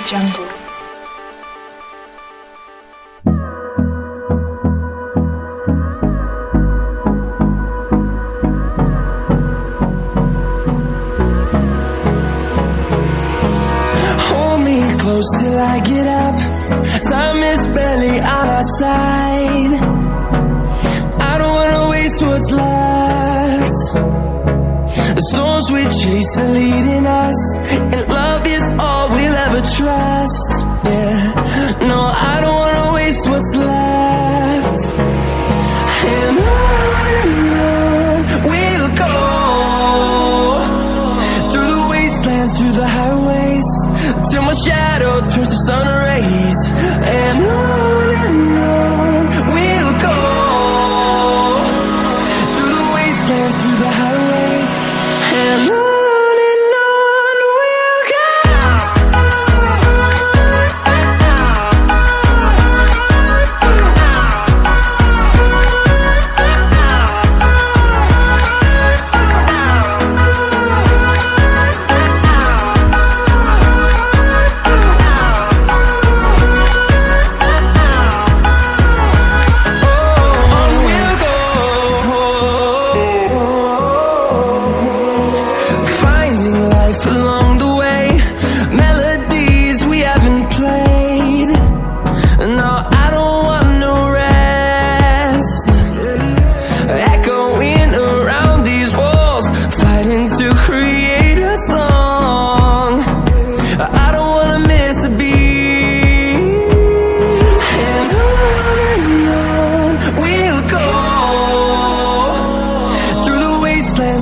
Jungle. Hold me close till I get up. Time is barely on our side. I don't wanna waste what's left. The storms we chase are leading us, and love is all we'll ever trust. Yeah, no, I don't wanna waste what's left. And on we'll go, through the wastelands, through the highways, till my shadow turns to sun rays. And on we'll go, through the wastelands, through the highways, and on we'll go.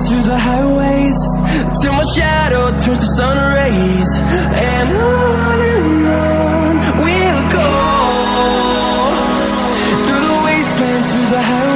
Through the highways, till my shadow turns to sun rays. And on we'll go, through the wastelands, through the highways.